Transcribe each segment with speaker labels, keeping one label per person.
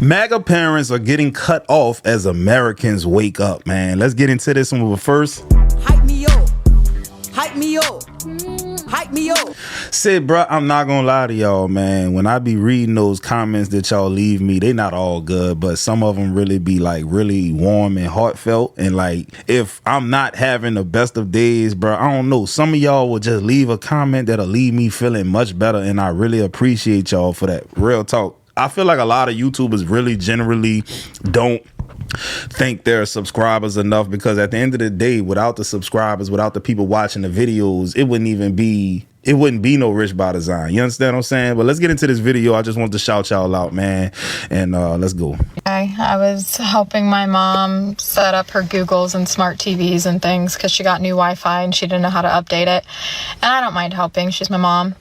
Speaker 1: MAGA parents are getting cut off as Americans wake up, man. Let's get into this one, but first,
Speaker 2: hype me up, hype me up, hype me up.
Speaker 1: Sid, bro, I'm not gonna lie to y'all, man. When I be reading those comments that y'all leave me, they not all good, but some of them really be like really warm and heartfelt. And like, if I'm not having the best of days, bro, I don't know. Some of y'all will just leave a comment that'll leave me feeling much better, and I really appreciate y'all for that. Real talk. I feel like a lot of YouTubers really generally don't think their subscribers enough, because at the end of the day, without the subscribers, without the people watching the videos, it wouldn't be no Rich by Design. You understand what I'm saying? But let's get into this video. I just want to shout y'all out, man, and let's go.
Speaker 3: I was helping my mom set up her Googles and smart TVs and things because she got new Wi-Fi and she didn't know how to update it. And I don't mind helping. She's my mom.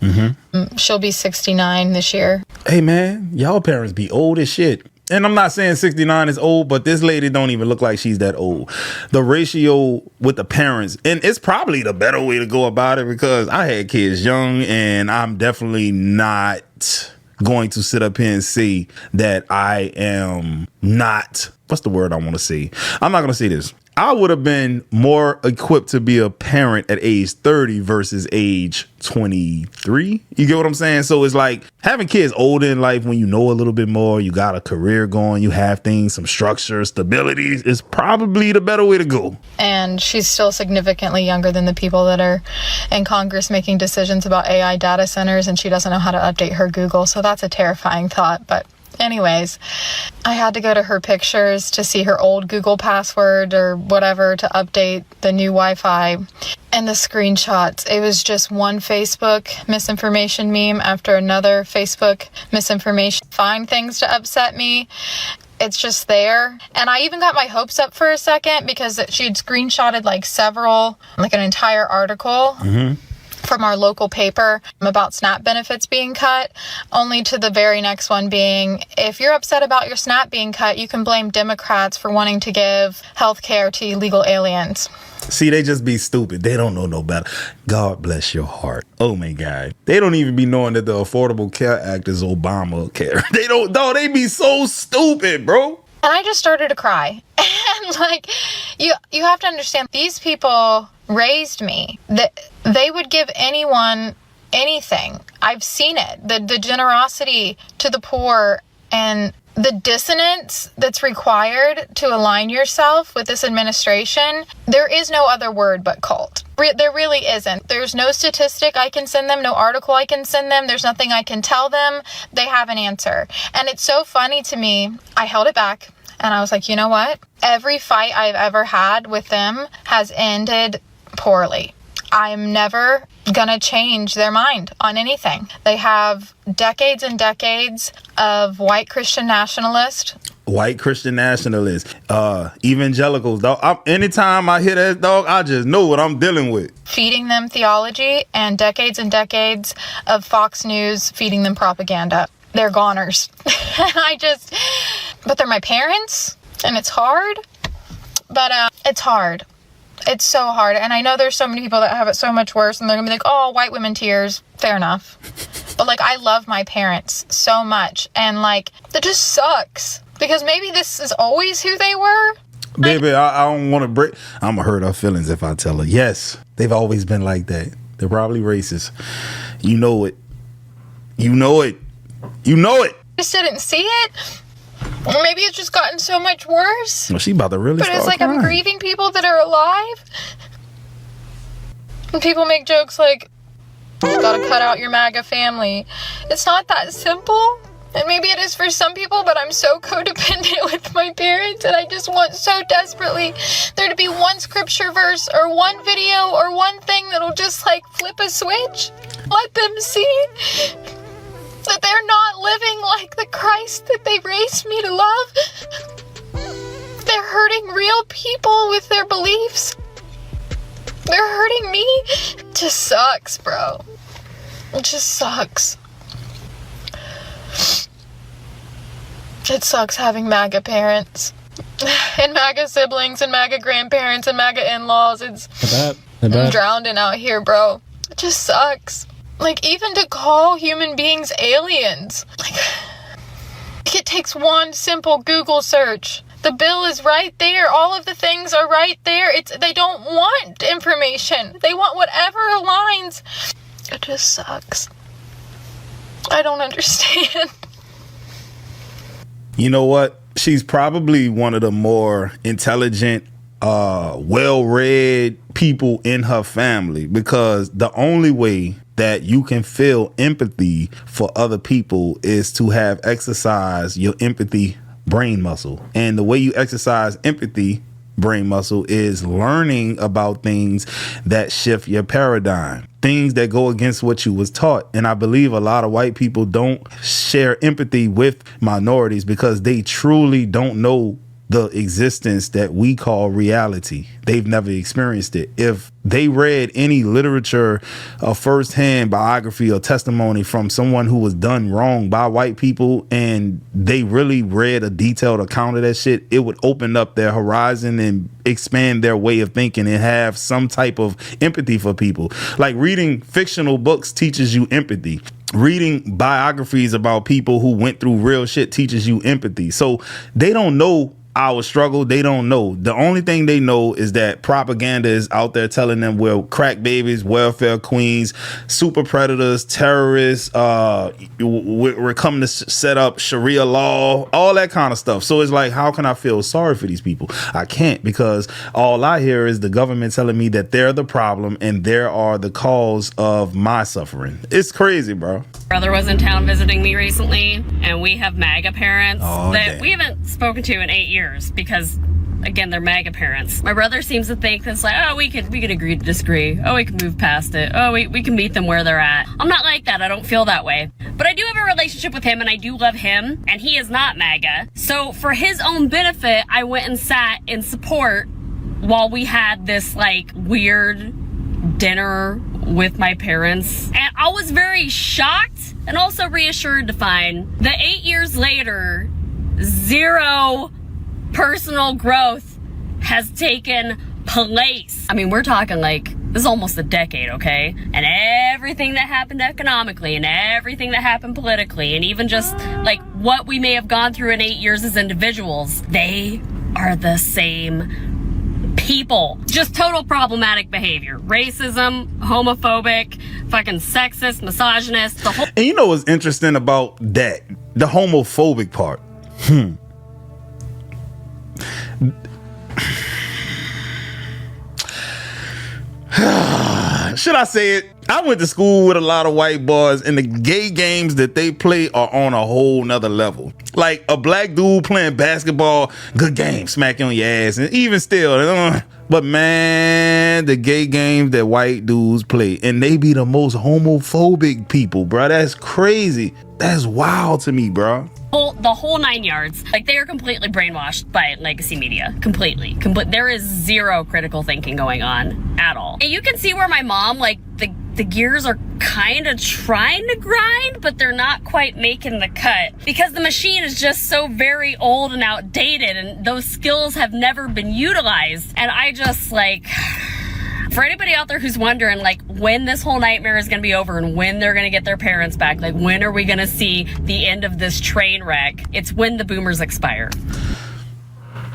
Speaker 3: She'll be 69 this year.
Speaker 1: Hey, man, y'all parents be old as shit. And I'm not saying 69 is old, but this lady don't even look like she's that old. The ratio with the parents, and it's probably the better way to go about it, because I had kids young, and I'm definitely not going to sit up here and say that I am not, what's the word I want to say? I'm not going to say this. I would have been more equipped to be a parent at age 30 versus age 23. You get what I'm saying? So it's like having kids older in life, when you know a little bit more, you got a career going, you have things, some structure, stability, is probably the better way to go.
Speaker 3: And she's still significantly younger than the people that are in Congress making decisions about AI data centers, and she doesn't know how to update her Google. So that's a terrifying thought. But anyways, I had to go to her pictures to see her old Google password or whatever to update the new Wi-Fi. And the screenshots, it was just one Facebook misinformation meme after another Facebook misinformation. Find things to upset me. It's just there. And I even got my hopes up for a second because she'd screenshotted like an entire article from our local paper about SNAP benefits being cut, only to the very next one being, if you're upset about your SNAP being cut, you can blame Democrats for wanting to give health care to illegal aliens.
Speaker 1: See, they just be stupid. They don't know no better. God bless your heart. Oh my God. They don't even be knowing that the Affordable Care Act is Obamacare. They don't know. They be so stupid, bro.
Speaker 3: And I just started to cry. And you have to understand, these people raised me. They would give anyone anything. I've seen it. The generosity to the poor and the dissonance that's required to align yourself with this administration. There is no other word but cult. There really isn't. There's no statistic I can send them, no article I can send them. There's nothing I can tell them. They have an answer. And it's so funny to me. I held it back and I was like, you know what? Every fight I've ever had with them has ended poorly. I'm never gonna change their mind on anything. They have decades and decades of white Christian nationalists. Evangelicals, dog. Anytime I hear that, dog, I just know what I'm dealing with. Feeding them theology, and decades of Fox News feeding them propaganda. They're goners. But they're my parents, and it's hard. But it's hard. It's so hard. And I know there's so many people that have it so much worse, and they're gonna be like, oh, white women tears. Fair enough. But I love my parents so much, and that just sucks, because maybe this is always who they were.
Speaker 1: Baby, I don't want to break. I'm gonna hurt her feelings if I tell her. Yes, they've always been like that. They're probably racist. You know it. You know it. You know it.
Speaker 3: Just didn't see it. Or maybe it's just gotten so much worse.
Speaker 1: Well, she about to really
Speaker 3: But
Speaker 1: start
Speaker 3: it's
Speaker 1: crying.
Speaker 3: I'm grieving people that are alive. And people make jokes like, you gotta cut out your MAGA family. It's not that simple. And maybe it is for some people, but I'm so codependent with my parents, and I just want so desperately there to be one scripture verse or one video or one thing that'll just flip a switch. Let them see that they're not living like the Christ that they raised me to love. They're hurting real people with their beliefs. They're hurting me. It just sucks, bro. It just sucks. It sucks having MAGA parents and MAGA siblings and MAGA grandparents and MAGA in-laws. I'm drowning out here, bro. It just sucks. Even to call human beings aliens. It takes one simple Google search. The bill is right there. All of the things are right there. They don't want information. They want whatever aligns. It just sucks. I don't understand.
Speaker 1: You know what? She's probably one of the more intelligent, well-read people in her family, because the only way that you can feel empathy for other people is to have exercised your empathy brain muscle. And the way you exercise empathy brain muscle is learning about things that shift your paradigm, things that go against what you was taught. And I believe a lot of white people don't share empathy with minorities because they truly don't know the existence that we call reality. They've never experienced it. If they read any literature, a firsthand biography or testimony from someone who was done wrong by white people, and they really read a detailed account of that shit, it would open up their horizon and expand their way of thinking and have some type of empathy for people. Like reading fictional books teaches you empathy. Reading biographies about people who went through real shit teaches you empathy. So they don't know our struggle. They don't know. The only thing they know is that propaganda is out there telling them we're crack babies, welfare queens, super predators, terrorists. We're coming to set up Sharia law, all that kind of stuff. So it's like, how can I feel sorry for these people? I can't, because all I hear is the government telling me that they're the problem and they are the cause of my suffering. It's crazy, bro.
Speaker 4: Brother was in town visiting me recently, and we have MAGA parents that we haven't spoken to in 8 years because, again, they're MAGA parents. My brother seems to think that's like, oh, we could agree to disagree. Oh, we can move past it. Oh, we can meet them where they're at. I'm not like that. I don't feel that way. But I do have a relationship with him, and I do love him, and he is not MAGA. So for his own benefit, I went and sat in support while we had this like weird dinner with my parents, and I was very shocked and also reassured to find that 8 years later, zero personal growth has taken place. I mean, we're talking like, this is almost a decade, okay? And everything that happened economically and everything that happened politically, and even just like what we may have gone through in 8 years as individuals, they are the same people. Just total problematic behavior. Racism, homophobic, fucking sexist, misogynist, the whole.
Speaker 1: And you know what's interesting about that? The homophobic part. Should I say it? I went to school with a lot of white boys, and the gay games that they play are on a whole nother level. Like a black dude playing basketball, good game, smack you on your ass, and even still, but man, the gay games that white dudes play, and they be the most homophobic people, bro. That's crazy. That's wild to me, bro.
Speaker 4: The whole 9 yards. Like, they are completely brainwashed by legacy media. Completely. There is zero critical thinking going on at all. And you can see where my mom, like, the gears are kind of trying to grind, but they're not quite making the cut because the machine is just so very old and outdated, and those skills have never been utilized. And I just, like, for anybody out there who's wondering, like, when this whole nightmare is going to be over and when they're going to get their parents back, like, when are we going to see the end of this train wreck? It's when the boomers expire.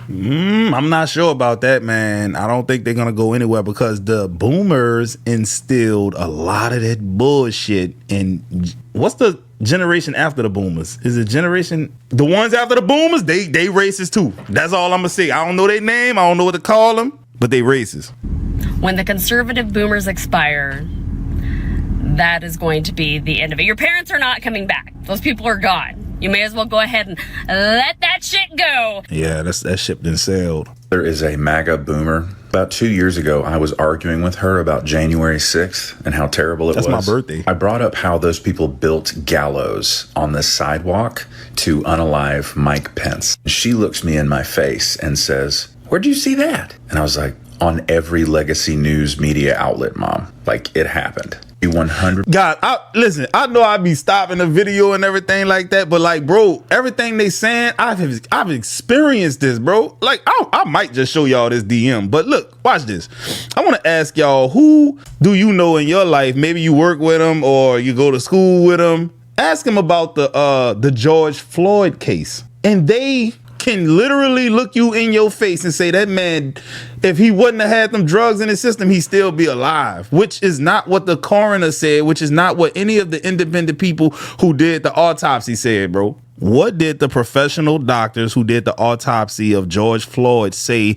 Speaker 1: I'm not sure about that, man. I don't think they're going to go anywhere because the boomers instilled a lot of that bullshit. And what's the generation after the boomers? Is it generation? The ones after the boomers, they racist too. That's all I'm going to say. I don't know their name. I don't know what to call them, but they racist.
Speaker 4: When the conservative boomers expire, that is going to be the end of it. Your parents are not coming back. Those people are gone. You may as well go ahead and let that shit go.
Speaker 1: Yeah, that ship done sailed.
Speaker 5: There is a MAGA boomer. About 2 years ago, I was arguing with her about January 6th and how terrible it was.
Speaker 1: That's my birthday.
Speaker 5: I brought up how those people built gallows on the sidewalk to unalive Mike Pence. She looks me in my face and says, "Where'd you see that?" And I was like, "On every legacy news media outlet, Mom. Like, it happened." 100.
Speaker 1: God, listen, I know I be stopping the video and everything like that, but like, bro, everything they saying, I've experienced this, bro. Like, I might just show y'all this DM, but look, watch this. I want to ask y'all, who do you know in your life? Maybe you work with them or you go to school with them, Ask him about the George Floyd case. And they can literally look you in your face and say that man, if he wouldn't have had them drugs in his system, he'd still be alive, which is not what the coroner said, which is not what any of the independent people who did the autopsy said, bro. What did the professional doctors who did the autopsy of George Floyd say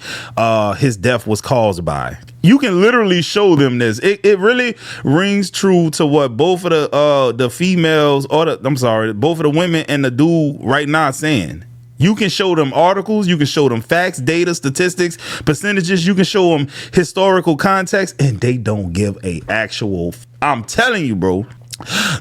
Speaker 1: his death was caused by? You can literally show them this. It really rings true to what both of the females, both of the women and the dude right now saying. You can show them articles, you can show them facts, data, statistics, percentages, you can show them historical context, and they don't give a actual. I'm telling you, bro.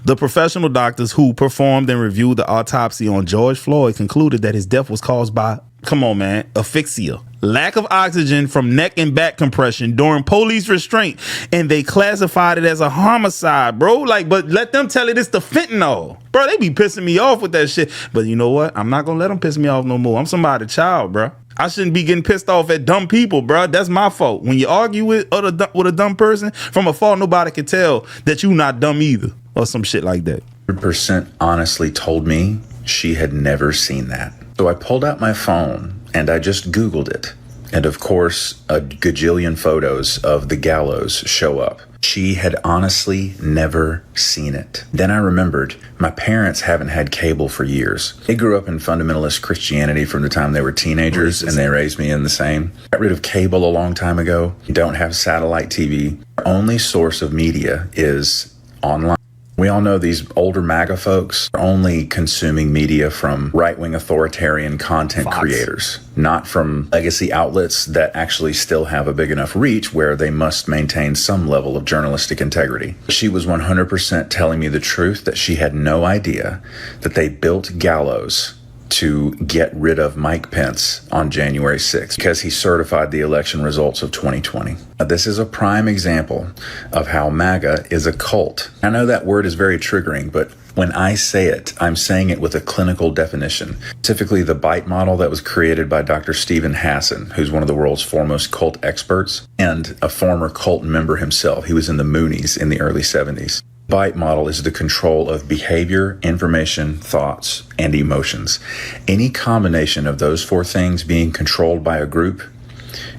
Speaker 1: The professional doctors who performed and reviewed the autopsy on George Floyd concluded that his death was caused by, come on, man, asphyxia, lack of oxygen from neck and back compression during police restraint, and they classified it as a homicide, bro. Like, but let them tell it it's the fentanyl, bro. They be pissing me off with that shit. But you know what? I'm not gonna let them piss me off no more. I'm somebody's child, bro. I shouldn't be getting pissed off at dumb people, bro. That's my fault. When you argue with a dumb person, from afar, nobody can tell that you not dumb either, or some shit like that.
Speaker 5: 100% honestly told me she had never seen that. So I pulled out my phone and I just Googled it. And of course, a gajillion photos of the gallows show up. She had honestly never seen it. Then I remembered my parents haven't had cable for years. They grew up in fundamentalist Christianity from the time they were teenagers, and they raised me in the same. Got rid of cable a long time ago. You don't have satellite TV. Our only source of media is online. We all know these older MAGA folks are only consuming media from right-wing authoritarian content creators, not from legacy outlets that actually still have a big enough reach where they must maintain some level of journalistic integrity. She was 100% telling me the truth, that she had no idea that they built gallows to get rid of Mike Pence on January 6th because he certified the election results of 2020. Now, this is a prime example of how MAGA is a cult. I know that word is very triggering, but when I say it, I'm saying it with a clinical definition, specifically the BITE model that was created by Dr. Stephen Hassan, who's one of the world's foremost cult experts and a former cult member himself. He was in the Moonies in the early 70s. BITE model is the control of behavior, information, thoughts, and emotions. Any combination of those four things being controlled by a group,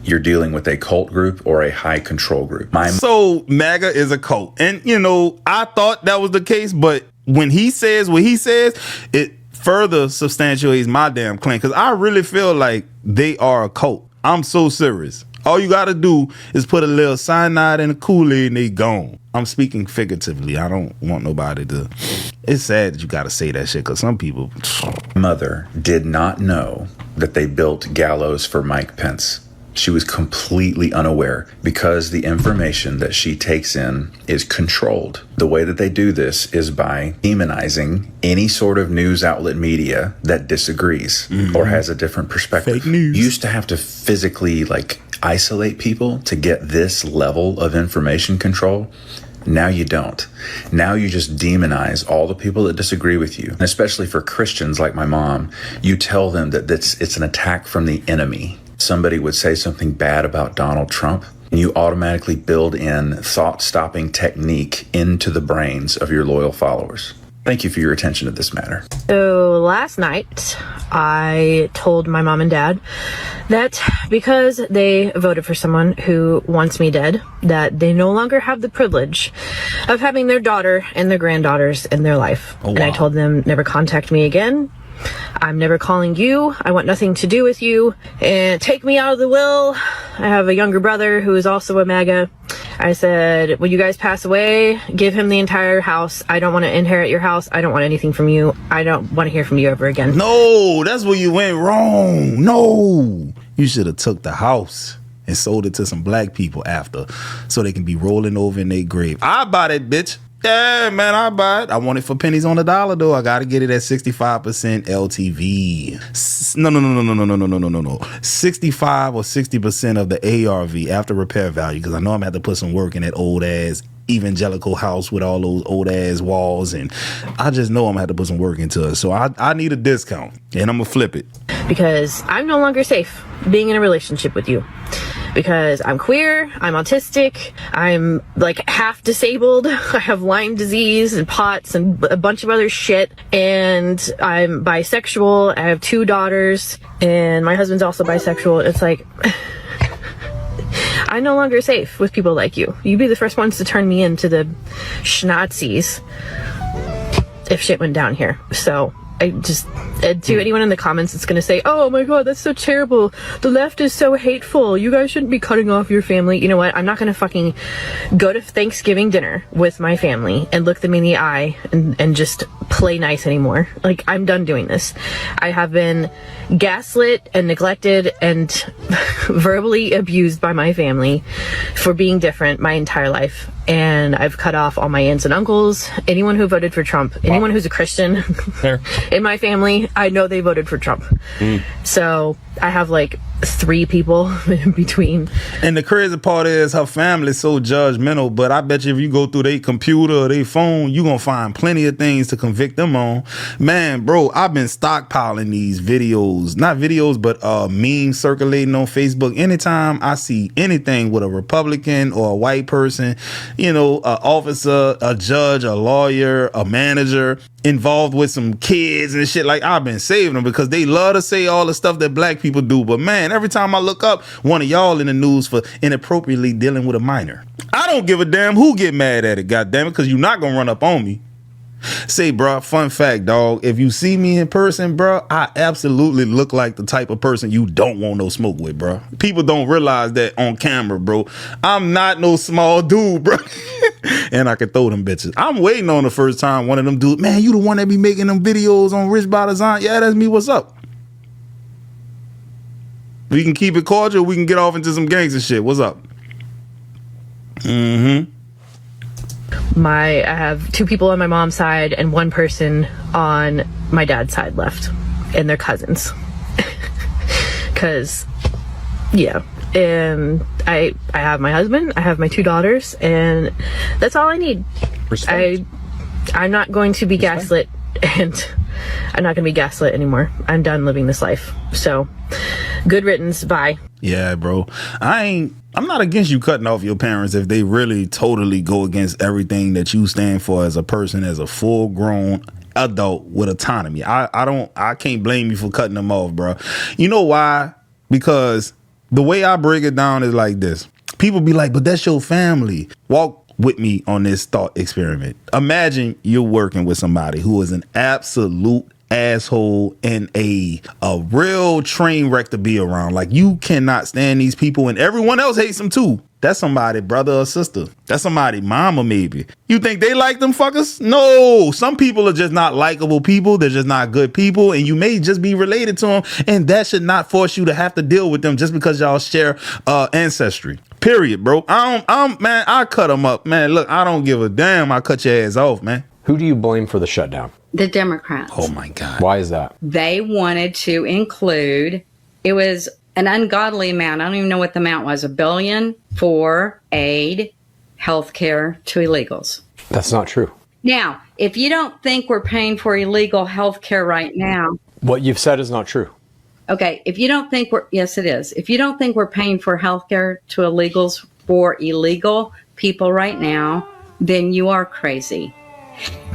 Speaker 5: you're dealing with a cult group or a high control group.
Speaker 1: So MAGA is a cult. And, you know, I thought that was the case, but when he says what he says, it further substantiates my damn claim, because I really feel like they are a cult. I'm so serious. All you got to do is put a little cyanide in the Kool-Aid and they gone. I'm speaking figuratively. I don't want nobody to. It's sad that you got to say that shit because some people.
Speaker 5: Mother did not know that they built gallows for Mike Pence. She was completely unaware because the information that she takes in is controlled. The way that they do this is by demonizing any sort of news outlet media that disagrees or has a different perspective.
Speaker 1: Fake news.
Speaker 5: You used to have to physically isolate people to get this level of information control. Now you don't. Now you just demonize all the people that disagree with you. And especially for Christians like my mom, you tell them that it's an attack from the enemy. Somebody would say something bad about Donald Trump, and you automatically build in thought-stopping technique into the brains of your loyal followers. Thank you for your attention to this matter.
Speaker 6: So last night, I told my mom and dad that because they voted for someone who wants me dead, that they no longer have the privilege of having their daughter and their granddaughters in their life. Oh, wow. And I told them, never contact me again. I'm never calling you. I want nothing to do with you. And take me out of the will. I have a younger brother who is also a MAGA. I said, when you guys pass away, give him the entire house. I don't want to inherit your house. I don't want anything from you. I don't want to hear from you ever again.
Speaker 1: No, that's where you went wrong. No, you should have took the house and sold it to some black people after so they can be rolling over in their grave. I buy that bitch. Yeah, man, I buy it. I want it for pennies on the dollar, though. I got to get it at 65% LTV. No. 65 or 60% of the ARV, after repair value, because I know I'm going to have to put some work in that old-ass evangelical house with all those old-ass walls, and I just know I'm going to have to put some work into it. So I need a discount, and I'm going to flip it.
Speaker 6: Because I'm no longer safe being in a relationship with you. because I'm queer, I'm autistic, I'm like half disabled, I have Lyme disease and POTS and a bunch of other shit, and I'm bisexual, I have 2 daughters, and my husband's also bisexual. It's like, I'm no longer safe with people like you. You'd be the first ones to turn me into the schnazis if shit went down here. So I just, to anyone in the comments that's going to say, oh my god, that's so terrible, the left is so hateful, you guys shouldn't be cutting off your family. You know what? I'm not going to fucking go to Thanksgiving dinner with my family and look them in the eye and just play nice anymore. Like, I'm done doing this. I have been gaslit and neglected and verbally abused by my family for being different my entire life. And I've cut off all my aunts and uncles, anyone who voted for Trump, anyone who's a Christian in my family, I know they voted for Trump. So I have like 3 people in between.
Speaker 1: And the crazy part is her family's so judgmental, but I bet you if you go through their computer or their phone, you're going to find plenty of things to convict them on. Man, bro, I've been stockpiling these videos, not videos, but memes circulating on Facebook. Anytime I see anything with a Republican or a white person, you know, an officer, a judge, a lawyer, a manager involved with some kids and shit, like, I've been saving them because they love to say all the stuff that black people do. But man, every time I look up, one of y'all in the news for inappropriately dealing with a minor. I don't give a damn who get mad at it, goddammit, because you're not gonna run up on me. Say, bro, fun fact, dog, if you see me in person, bro, I absolutely look like the type of person you don't want no smoke with, bro. People don't realize that on camera, bro. I'm not no small dude, bro. And I can throw them bitches. I'm waiting on the first time one of them dudes, man, you the one that be making them videos on Rich by Design? Yeah, that's me. What's up? We can keep it cordial. We can get off into some gangster shit. What's up?
Speaker 6: I have 2 people on my mom's side and 1 person on my dad's side left, and they're cousins. Cause yeah, and I have my husband, I have my 2 daughters, and that's all I need. I'm not going to be gaslit, and I'm not going to be gaslit anymore. I'm done living this life. So good riddance. Bye.
Speaker 1: Yeah, bro. I'm not against you cutting off your parents if they really totally go against everything that you stand for as a person, as a full grown adult with autonomy. I can't blame you for cutting them off, bro. You know why? Because the way I break it down is like this. People be like, but that's your family. Walk with me on this thought experiment. Imagine you're working with somebody who is an absolute asshole and a real train wreck to be around. Like, you cannot stand these people and everyone else hates them too. That's somebody brother or sister. That's somebody mama maybe. You think they like them fuckers? No. Some people are just not likable people. They're just not good people, and you may just be related to them, and that should not force you to have to deal with them just because y'all share ancestry. Period, bro. I cut them up, man. Look, I don't give a damn. I cut your ass off, man.
Speaker 7: Who do you blame for the shutdown?
Speaker 8: The Democrats.
Speaker 1: Oh my God.
Speaker 7: Why is that?
Speaker 8: They wanted to include, it was an ungodly amount. I don't even know what the amount was. $1 billion for aid, healthcare to illegals.
Speaker 7: That's not true.
Speaker 8: Now, if you don't think we're paying for illegal healthcare right now.
Speaker 7: What you've said is not true.
Speaker 8: Okay. If you don't think yes, it is. If you don't think we're paying for healthcare to illegals for illegal people right now, then you are crazy.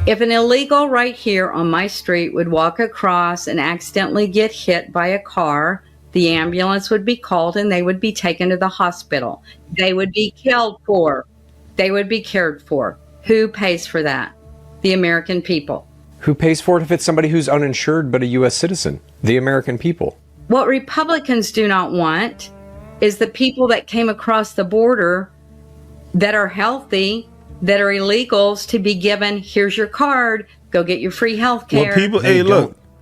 Speaker 8: If an illegal right here on my street would walk across and accidentally get hit by a car, the ambulance would be called and they would be taken to the hospital. They would be cared for. They would be cared for. Who pays for that? The American people.
Speaker 7: Who pays for it if it's somebody who's uninsured but a U.S. citizen? The American people.
Speaker 8: What Republicans do not want is the people that came across the border that are healthy, that are illegals, to be given, here's your card, go get your free health care.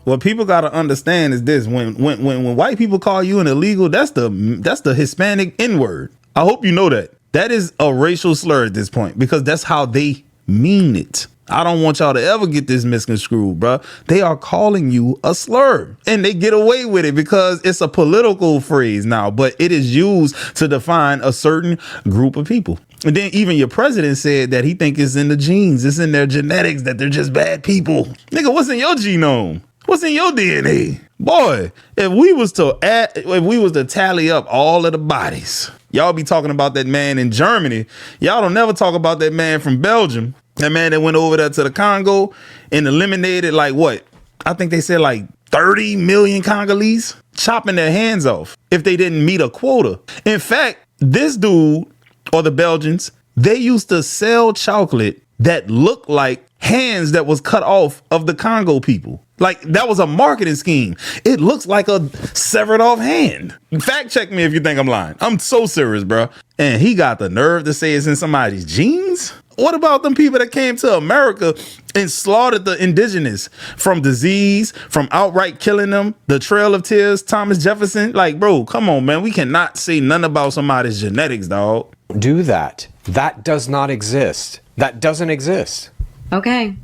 Speaker 1: What people got to understand is this: when white people call you an illegal, that's the Hispanic N-word. I hope you know that. That is a racial slur at this point, because that's how they mean it. I don't want y'all to ever get this misconstrued, bro. They are calling you a slur, and they get away with it because it's a political phrase now, but it is used to define a certain group of people. And then even your president said that he think it's in the genes, it's in their genetics, that they're just bad people. Nigga, what's in your genome? What's in your DNA? Boy, if we was to tally up all of the bodies Y'all be talking about that man in Germany. Y'all don't never talk about that man from Belgium. That man that went over there to the Congo and eliminated like what? I think they said like 30 million Congolese, chopping their hands off if they didn't meet a quota. In fact, this dude or the Belgians, they used to sell chocolate that looked like hands that was cut off of the Congo people. Like that was a marketing scheme. It looks like a severed off hand. Fact check me if you think I'm lying. I'm so serious, bro. And he got the nerve to say it's in somebody's genes. What about them people that came to America and slaughtered the indigenous from disease, from outright killing them? The Trail of Tears, Thomas Jefferson. Like, bro, come on, man. We cannot say nothing about somebody's genetics, dog.
Speaker 7: Do that. That does not exist. That doesn't exist.
Speaker 8: Okay.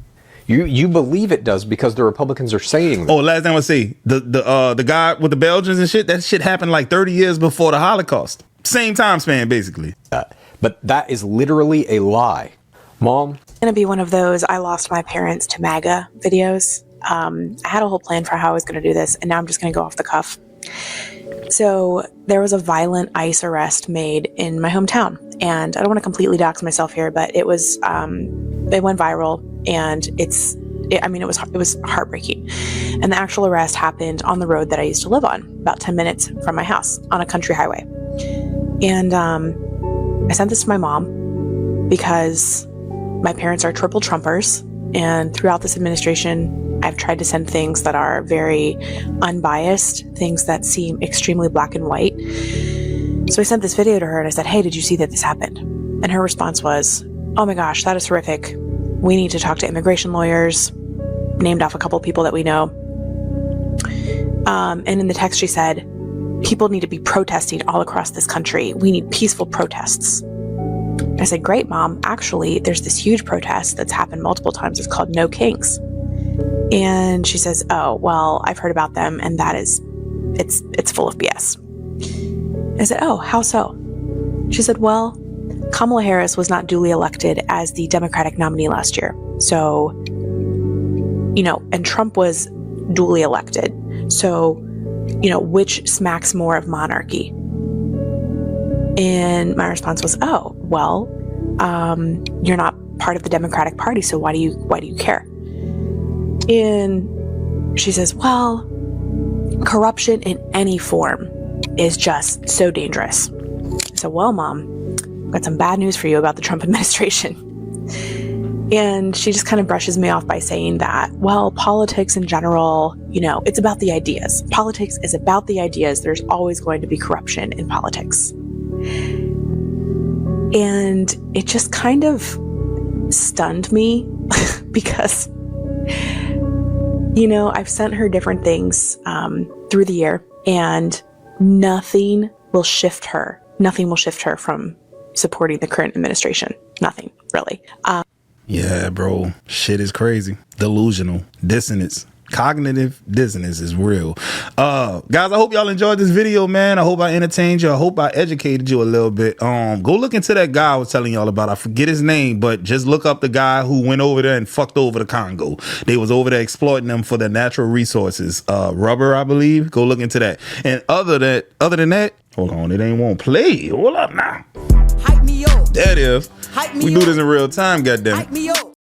Speaker 7: You believe it does because the Republicans are saying that.
Speaker 1: Oh, last thing I would say, the guy with the Belgians and shit, that shit happened like 30 years before the Holocaust. Same time span, basically.
Speaker 7: But that is literally a lie. Mom?
Speaker 9: It's going to be one of those I lost my parents to MAGA videos. I had a whole plan for how I was going to do this, and now I'm just going to go off the cuff. So there was a violent ICE arrest made in my hometown, and I don't want to completely dox myself here, but it was it went viral, and it was heartbreaking. And the actual arrest happened on the road that I used to live on, about 10 minutes from my house on a country highway. And I sent this to my mom because my parents are triple Trumpers, and throughout this administration, I've tried to send things that are very unbiased, things that seem extremely black and white. So I sent this video to her and I said, hey, did you see that this happened? And her response was, oh my gosh, that is horrific. We need to talk to immigration lawyers, named off a couple of people that we know. And in the text she said, people need to be protesting all across this country. We need peaceful protests. I said, great, Mom. Actually, there's this huge protest that's happened multiple times. It's called No Kings. And she says, oh, well, I've heard about them, and that is, it's full of BS. I said, oh, how so? She said, well, Kamala Harris was not duly elected as the Democratic nominee last year. So, and Trump was duly elected. So, which smacks more of monarchy? And my response was, oh, well, you're not part of the Democratic Party, so why do you care? And she says, well, corruption in any form is just so dangerous. I said, well, Mom, I've got some bad news for you about the Trump administration. And she just kind of brushes me off by saying that, well, politics in general, it's about the ideas. Politics is about the ideas. There's always going to be corruption in politics. And it just kind of stunned me because, I've sent her different things through the year, and nothing will shift her. Nothing will shift her from supporting the current administration. Nothing, really.
Speaker 1: Yeah, bro. Shit is crazy. Delusional. Dissonance. Cognitive dissonance is real. Guys, I hope y'all enjoyed this video, man. I hope I entertained you. I hope I educated you a little bit. Go look into that guy I was telling y'all about. I forget his name, but just look up the guy who went over there and fucked over the Congo. They was over there exploiting them for their natural resources. Rubber, I believe. Go look into that. And other than that, hold on, it ain't won't play. Hold up now.
Speaker 2: Hype me up.
Speaker 1: There it is.
Speaker 2: Hype me
Speaker 1: We do
Speaker 2: up.
Speaker 1: this in real time, goddamn.
Speaker 2: Hype me up.